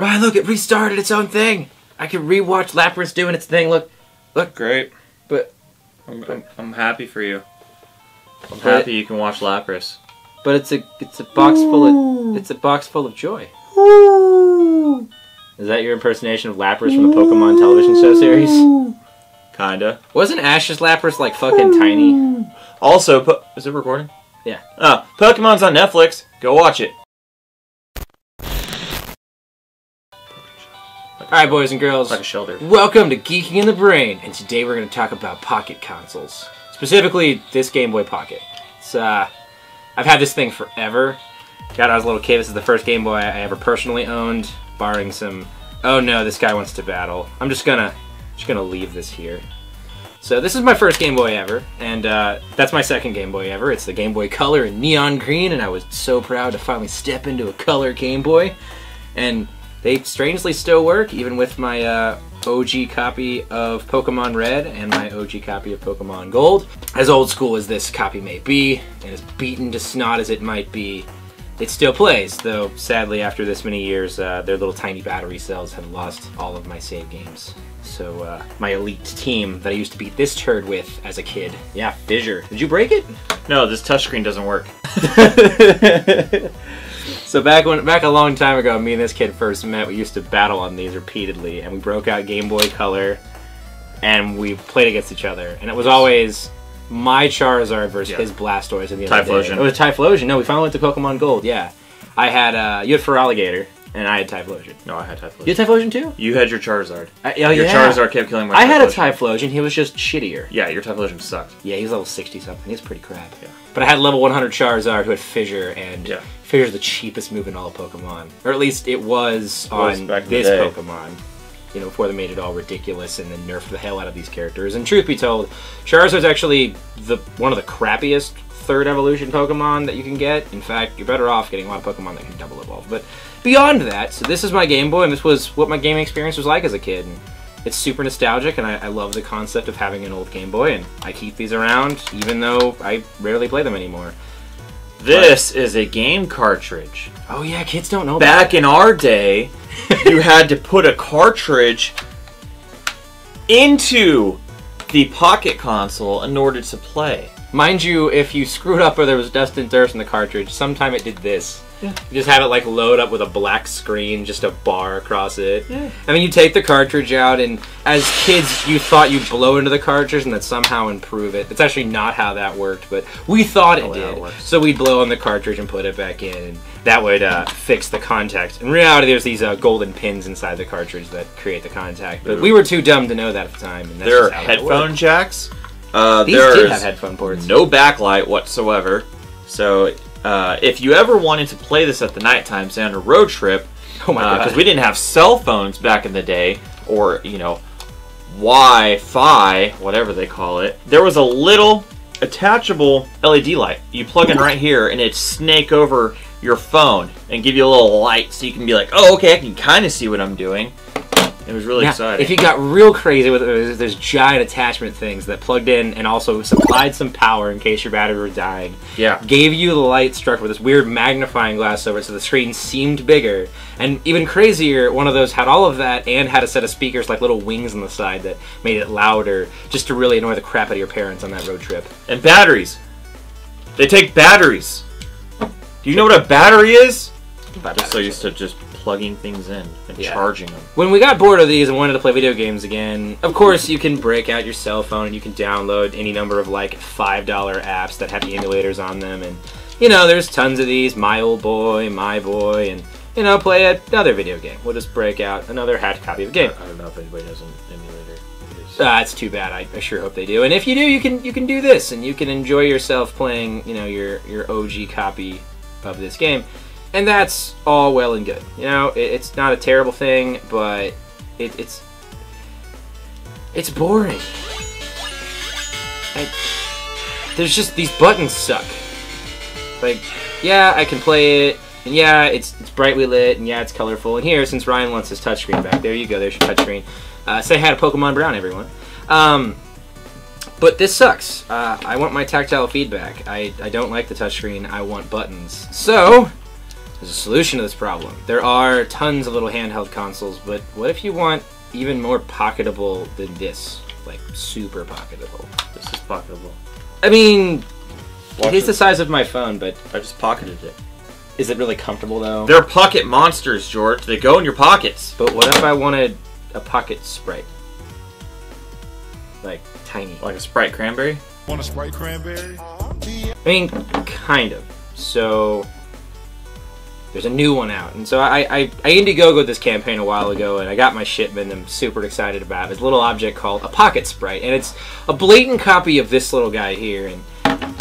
Ryan, look, it restarted its own thing. I can rewatch Lapras doing its thing. Look. Great. But I'm happy for you. I'm happy you can watch Lapras. But it's a box full of joy. Is that your impersonation of Lapras from the Pokemon television show series? Kinda. Wasn't Ash's Lapras like fucking tiny? Also, is it recording? Yeah. Pokemon's on Netflix. Go watch it. Alright, boys and girls. Like a shelter. Welcome to Geeking in the Brain, and today we're going to talk about Pocket consoles. Specifically, this Game Boy Pocket. It's, I've had this thing forever. God, I was a little kid. This is the first Game Boy I ever personally owned, barring some, oh no, this guy wants to battle. I'm just gonna leave this here. So this is my first Game Boy ever, and that's my second Game Boy ever. It's the Game Boy Color in neon green, and I was so proud to finally step into a color Game Boy. And they strangely still work, even with my OG copy of Pokemon Red and my OG copy of Pokemon Gold. As old school as this copy may be, and as beaten to snot as it might be, it still plays, though sadly after this many years, their little tiny battery cells have lost all of my save games. So my elite team that I used to beat this turd with as a kid, yeah, Fissure. Did you break it? No, this touchscreen doesn't work. So back a long time ago, me and this kid first met, we used to battle on these repeatedly, and we broke out Game Boy Color, and we played against each other, and it was always my Charizard versus his Blastoise at the end of the day. It was Typhlosion. No, we finally went to Pokemon Gold, yeah. I had, you had Feraligatr, and I had Typhlosion. No, I had Typhlosion. You had Typhlosion too? You had your Charizard. Your Charizard kept killing my Typhlosion. I had a Typhlosion, he was just shittier. Yeah, your Typhlosion sucked. Yeah, he was level 60-something, he was pretty crap. Yeah. But I had level 100 Charizard who had Fissure, and Fissure's the cheapest move in all of Pokemon. Or at least it was on this Pokemon. You know, before they made it all ridiculous and then nerfed the hell out of these characters. And truth be told, Charizard's actually one of the crappiest third evolution Pokemon that you can get. In fact, you're better off getting a lot of Pokemon that can double evolve. But beyond that, so this is my Game Boy, and this was what my gaming experience was like as a kid. And it's super nostalgic, and I love the concept of having an old Game Boy, and I keep these around, even though I rarely play them anymore. This is a game cartridge. Oh yeah, kids don't know that. Back in our day, you had to put a cartridge into the Pocket console in order to play. Mind you, if you screwed up or there was dust and dirt in the cartridge, sometime it did this. Yeah. You just have it like load up with a black screen, just a bar across it. Yeah. I mean, you take the cartridge out, and as kids, you thought you'd blow into the cartridge and then somehow improve it. It's actually not how that worked, but we thought it did. So we'd blow on the cartridge and put it back in, and that would fix the contact. In reality, there's these golden pins inside the cartridge that create the contact, but we were too dumb to know that at the time. And that's there are headphone jacks. These did have headphone ports. No backlight whatsoever. So if you ever wanted to play this at the nighttime, say on a road trip, oh my god, because we didn't have cell phones back in the day, or you know, Wi-Fi, whatever they call it, there was a little attachable LED light. You plug in right here, and it'd snake over your phone and give you a little light, so you can be like, oh, okay, I can kind of see what I'm doing. It was really exciting. If you got real crazy with it, there's giant attachment things that plugged in and also supplied some power in case your battery were dying. Yeah. Gave you the light struck with this weird magnifying glass over it so the screen seemed bigger. And even crazier, one of those had all of that and had a set of speakers like little wings on the side that made it louder just to really annoy the crap out of your parents on that road trip. And batteries. They take batteries. Do you know what a battery is? I'm so used to just plugging things in and charging them. When we got bored of these and wanted to play video games again, of course you can break out your cell phone and you can download any number of like $5 apps that have emulators on them, and you know, there's tons of these, My Old Boy, My Boy, and you know, play another video game. We'll just break out another hacked copy of the game. I don't know if anybody has an emulator. It's too bad. I sure hope they do. And if you do, you can do this, and you can enjoy yourself playing, you know, your OG copy of this game. And that's all well and good. You know, it's not a terrible thing, but it's boring. There's just, these buttons suck. Like, yeah, I can play it, and yeah, it's brightly lit, and yeah, it's colorful. And here, since Ryan wants his touchscreen back, there you go, there's your touchscreen. Say hi to Pokemon Brown, everyone. But this sucks. I want my tactile feedback. I don't like the touchscreen, I want buttons. So There's a solution to this problem. There are tons of little handheld consoles, but what if you want even more pocketable than this? Like, super pocketable. This is pocketable. I mean, it is the size of my phone, but... I just pocketed it. Is it really comfortable, though? They're pocket monsters, George. They go in your pockets. But what if I wanted a Pocket Sprite? Like, tiny. Like a Sprite cranberry? Want a Sprite cranberry? I mean, kind of. So... there's a new one out, and so I Indiegogo'd this campaign a while ago, and I got my shipment. I'm super excited about it. It's a little object called a Pocket Sprite, and it's a blatant copy of this little guy here, and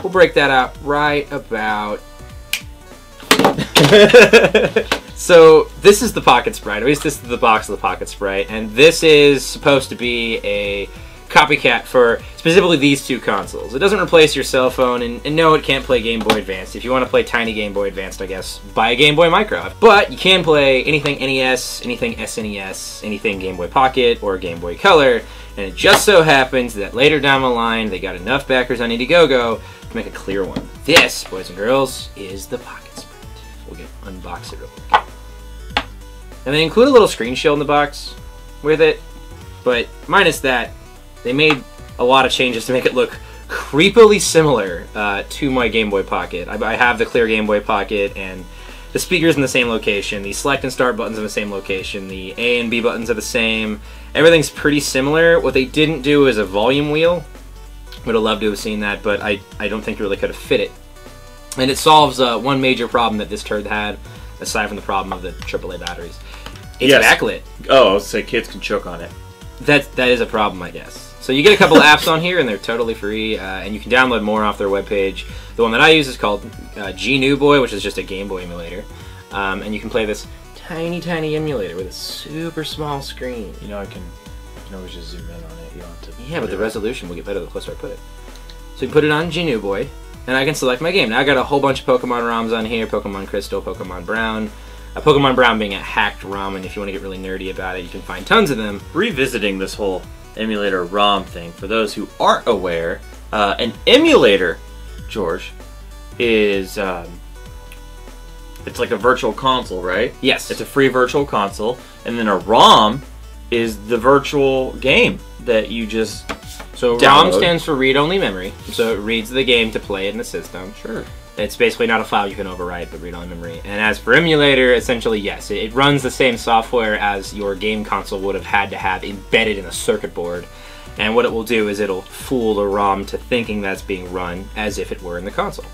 we'll break that out right about... So this is the Pocket Sprite. At least this is the box of the Pocket Sprite, and this is supposed to be a copycat for specifically these two consoles. It doesn't replace your cell phone, and no, it can't play Game Boy Advance. If you want to play tiny Game Boy Advanced, I guess, buy a Game Boy Micro. But you can play anything NES, anything SNES, anything Game Boy Pocket, or Game Boy Color, and it just so happens that later down the line, they got enough backers on Indiegogo to make a clear one. This, boys and girls, is the Pocket Sprite. We'll unbox it real quick. And they include a little screen shield in the box with it, but minus that, they made a lot of changes to make it look creepily similar to my Game Boy Pocket. I have the clear Game Boy Pocket, and the speaker's in the same location, the select and start buttons in the same location, the A and B buttons are the same. Everything's pretty similar. What they didn't do is a volume wheel. Would have loved to have seen that, but I don't think you really could have fit it. And it solves one major problem that this turd had, aside from the problem of the AAA batteries. It's backlit. Oh, I was say kids can choke on it. That is a problem, I guess. So you get a couple of apps on here, and they're totally free, and you can download more off their webpage. The one that I use is called GNU Boy, which is just a Game Boy emulator. And you can play this tiny, tiny emulator with a super small screen. You know, I can always just zoom in on it. You don't have to... Yeah, but the resolution will get better the closer I put it. So you can put it on GNU Boy, and I can select my game. Now I got a whole bunch of Pokemon ROMs on here, Pokemon Crystal, Pokemon Brown. Pokemon Brown being a hacked ROM, and if you want to get really nerdy about it, you can find tons of them. Revisiting this whole emulator ROM thing, for those who aren't aware, an emulator, George, is it's like a virtual console, right? Yes. It's a free virtual console, and then a ROM is the virtual game that you just So download. ROM stands for read-only memory, so it reads the game to play it in the system. Sure. It's basically not a file you can overwrite, but read-only memory. And as for emulator, essentially, yes, it runs the same software as your game console would have had to have embedded in a circuit board. And what it will do is it'll fool the ROM to thinking that's being run as if it were in the console.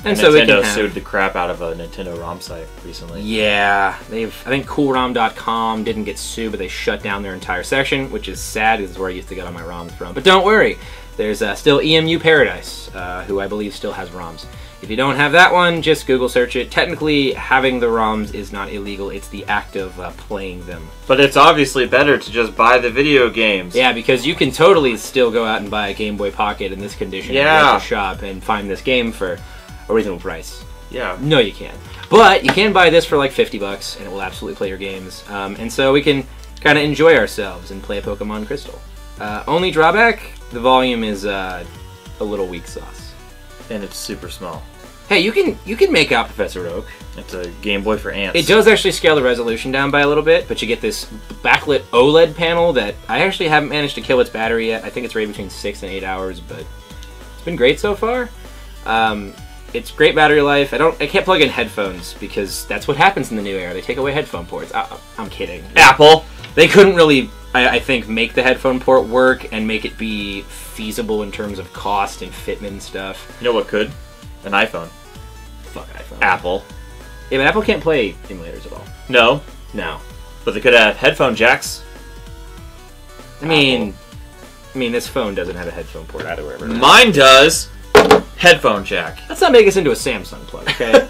And so it can Nintendo have... sued the crap out of a Nintendo ROM site recently. Yeah, I think CoolROM.com didn't get sued, but they shut down their entire section, which is sad. This is where I used to get all my ROMs from. But don't worry, there's still EMU Paradise, who I believe still has ROMs. If you don't have that one, just Google search it. Technically, having the ROMs is not illegal. It's the act of playing them. But it's obviously better to just buy the video games. Yeah, because you can totally still go out and buy a Game Boy Pocket in this condition at a shop and find this game for a reasonable price. Yeah. No, you can't. But you can buy this for like $50, and it will absolutely play your games. And so we can kind of enjoy ourselves and play Pokemon Crystal. Only drawback, the volume is a little weak sauce. And it's super small. Hey, you can make out Professor Oak. It's a Game Boy for ants. It does actually scale the resolution down by a little bit, but you get this backlit OLED panel that I actually haven't managed to kill its battery yet. I think it's rated between 6 and 8 hours, but it's been great so far. It's great battery life. I can't plug in headphones because that's what happens in the new era. They take away headphone ports. I'm kidding. Apple! They couldn't really, I think, make the headphone port work and make it be feasible in terms of cost and fitment and stuff. You know what could? An iPhone. Fuck iPhone. Apple. Yeah, but Apple can't play emulators at all. No. No. But they could have headphone jacks. I mean, this phone doesn't have a headphone port either. Wherever. Mine does. Headphone jack. Let's not make us into a Samsung plug, okay?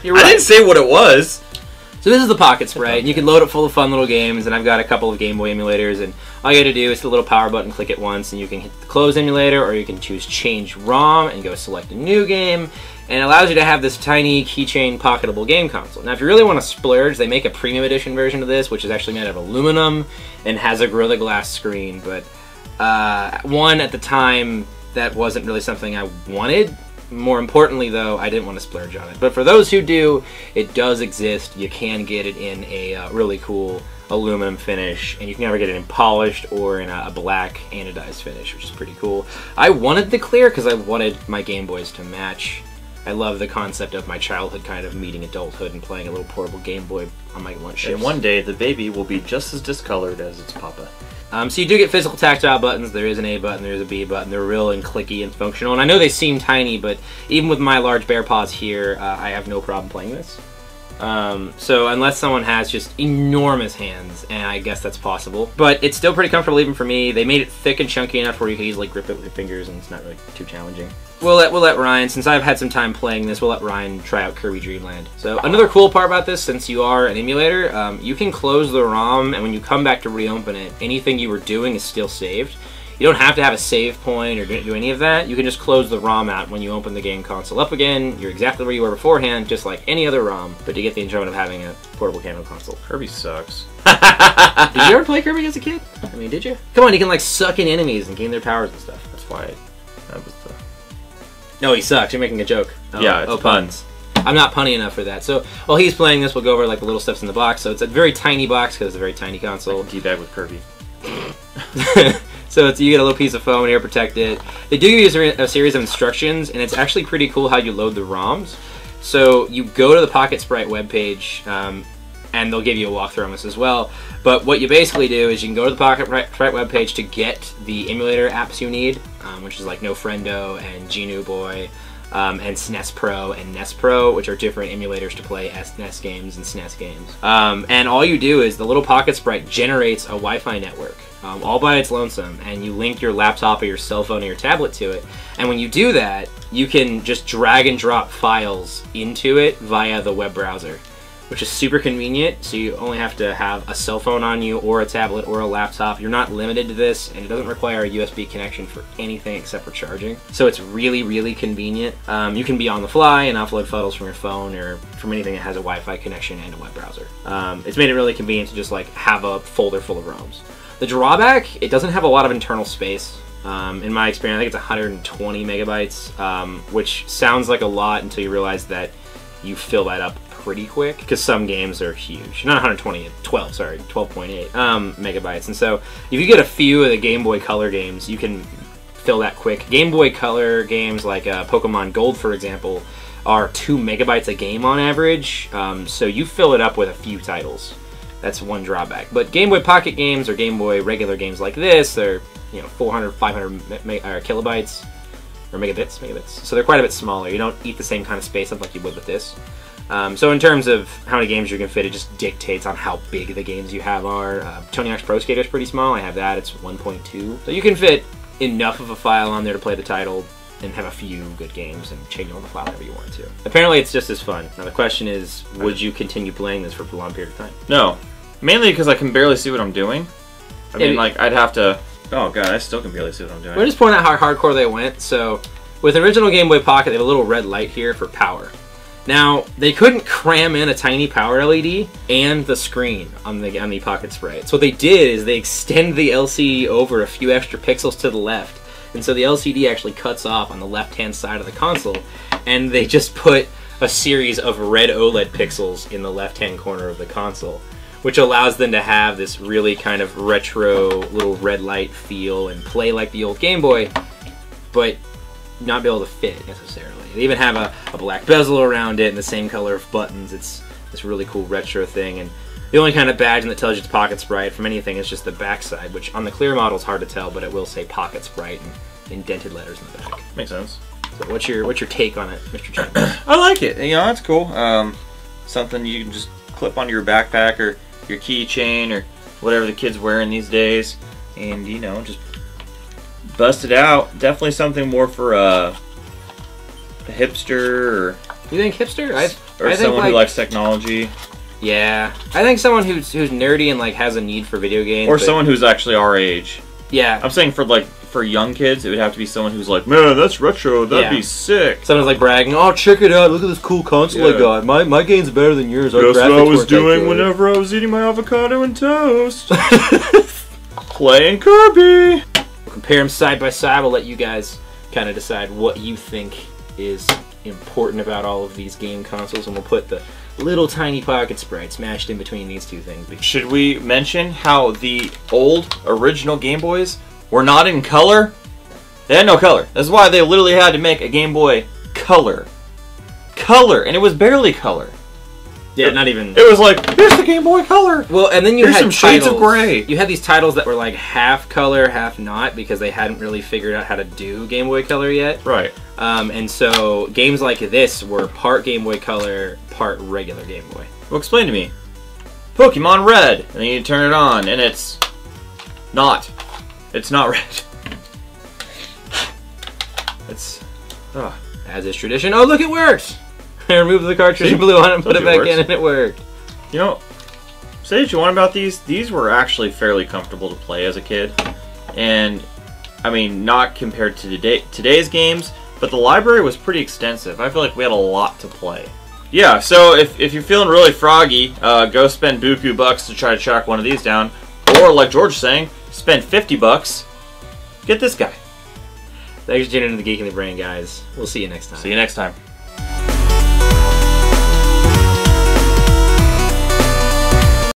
You're right. I didn't say what it was. So this is the Pocket Sprite, and you can load it full of fun little games, and I've got a couple of Game Boy emulators, and all you gotta do is the little power button, click it once, and you can hit the close emulator, or you can choose change ROM and go select a new game, and it allows you to have this tiny keychain pocketable game console. Now if you really want to splurge, they make a premium edition version of this, which is actually made out of aluminum and has a Gorilla Glass screen, but one at the time, that wasn't really something I wanted. More importantly, though, I didn't want to splurge on it. But for those who do, it does exist. You can get it in a really cool aluminum finish, and you can either get it in polished or in a black anodized finish, which is pretty cool. I wanted the clear because I wanted my Game Boys to match. I love the concept of my childhood kind of meeting adulthood and playing a little portable Game Boy on my lunch shifts. And one day, the baby will be just as discolored as its papa. So you do get physical tactile buttons. There is an A button, there is a B button. They're real and clicky and functional. And I know they seem tiny, but even with my large bear paws here, I have no problem playing this. So unless someone has just enormous hands, and I guess that's possible. But it's still pretty comfortable even for me. They made it thick and chunky enough where you can easily grip it with your fingers, and it's not really too challenging. We'll let Ryan, since I've had some time playing this, we'll let Ryan try out Kirby Dream Land. So another cool part about this, since you are an emulator, you can close the ROM, and when you come back to reopen it, anything you were doing is still saved. You don't have to have a save point or do any of that. You can just close the ROM out when you open the game console up again. You're exactly where you were beforehand, just like any other ROM, but you get the enjoyment of having a portable game console. Kirby sucks. Did you ever play Kirby as a kid? I mean, did you? Come on, you can like suck in enemies and gain their powers and stuff. That's why that was the... No, he sucks. You're making a joke. Oh, yeah, it's puns. I'm not punny enough for that. So while he's playing this, we'll go over like the little stuffs in the box. So it's a very tiny box because it's a very tiny console. Teabag with Kirby. So you get a little piece of foam here, protect it. They do give you a series of instructions, and it's actually pretty cool how you load the ROMs. So you go to the Pocket Sprite webpage, and they'll give you a walkthrough on this as well. But what you basically do is you can go to the Pocket Sprite webpage to get the emulator apps you need, which is like No Friendo and GNU Boy, and SNES Pro and NES Pro, which are different emulators to play SNES games and SNES games. And all you do is the little Pocket Sprite generates a Wi-Fi network, all by its lonesome, and you link your laptop or your cell phone or your tablet to it. And when you do that, you can just drag and drop files into it via the web browser, which is super convenient. So you only have to have a cell phone on you or a tablet or a laptop. You're not limited to this, and it doesn't require a USB connection for anything except for charging. So it's really, really convenient. You can be on the fly and upload photos from your phone or from anything that has a Wi-Fi connection and a web browser. It's made it really convenient to just like have a folder full of ROMs. The drawback, it doesn't have a lot of internal space. In my experience, I think it's 120 megabytes, which sounds like a lot until you realize that you fill that up pretty quick, because some games are huge. Not 120, 12.8 megabytes. And so if you get a few of the Game Boy Color games, you can fill that quick. Game Boy Color games like Pokemon Gold, for example, are 2 megabytes a game on average, so you fill it up with a few titles. That's one drawback. But Game Boy Pocket games or Game Boy regular games like this, they're 400, 500 kilobytes or megabits. So they're quite a bit smaller. You don't eat the same kind of space up like you would with this. So in terms of how many games you can fit, it just dictates on how big the games you have are. Tony Hawk's Pro Skater is pretty small. I have that. It's 1.2. So you can fit enough of a file on there to play the title and have a few good games and change on the file whenever you want to. Apparently it's just as fun. Now the question is, would you continue playing this for a long period of time? No. Mainly because I can barely see what I'm doing. I mean, like, I'd have to... Oh god, I still can barely see what I'm doing. We're just pointing out how hardcore they went. So with the original Game Boy Pocket, they have a little red light here for power. Now, they couldn't cram in a tiny power LED and the screen on the Pocket Sprite. So what they did is they extend the LCD over a few extra pixels to the left. And so the LCD actually cuts off on the left-hand side of the console. And they just put a series of red OLED pixels in the left-hand corner of the console, which allows them to have this really kind of retro little red light feel and play like the old Game Boy, but not be able to fit necessarily. They even have a black bezel around it and the same color of buttons. It's this really cool retro thing, and the only kind of badge that tells you it's Pocket Sprite from anything is just the backside, which on the clear model is hard to tell, but it will say Pocket Sprite in indented letters in the back. Makes sense. So what's your take on it, Mr. Chen? I like it. It's cool. Something you can just clip onto your backpack or your keychain or whatever the kids wearing these days, and just bust it out. Definitely something more for a hipster, or you think hipster? I think someone who likes technology. Yeah, I think someone who's nerdy and like has a need for video games, or someone who's actually our age. Yeah, I'm saying for young kids, it would have to be someone who's like, man, that's retro. That'd be sick. Someone's like bragging, oh, check it out, look at this cool console I got. My game's better than yours. Guess what I was doing whenever I was eating my avocado and toast? Playing Kirby. We'll compare them side by side. We'll let you guys kind of decide what you think is important about all of these game consoles, and we'll put the little tiny Pocket Sprite smashed in between these two things. Should we mention how the old original Game Boys were not in color? They had no color. That's why they literally had to make a Game Boy Color. Color, and it was barely color. Yeah, not even. It was like, here's the Game Boy Color. Well, and then you Here's had some shades of gray. You had these titles that were like half color, half not, because they hadn't really figured out how to do Game Boy Color yet. Right. And so games like this were part Game Boy Color, part regular Game Boy. Well, explain to me. Pokemon Red, and then you turn it on, and it's not. It's not red. It's. Ugh. As is tradition. Oh, look, it works! I removed the cartridge and blew on it and put it back in, and it worked. You know, say what you want about these. These were actually fairly comfortable to play as a kid. And, I mean, not compared to today's games, but the library was pretty extensive. I feel like we had a lot to play. Yeah, so if you're feeling really froggy, go spend buku bucks to try to track one of these down. Or, like George was saying, spend 50 bucks. Get this guy. Thanks for tuning into the Geek in the Brain, guys. We'll see you next time. See you next time.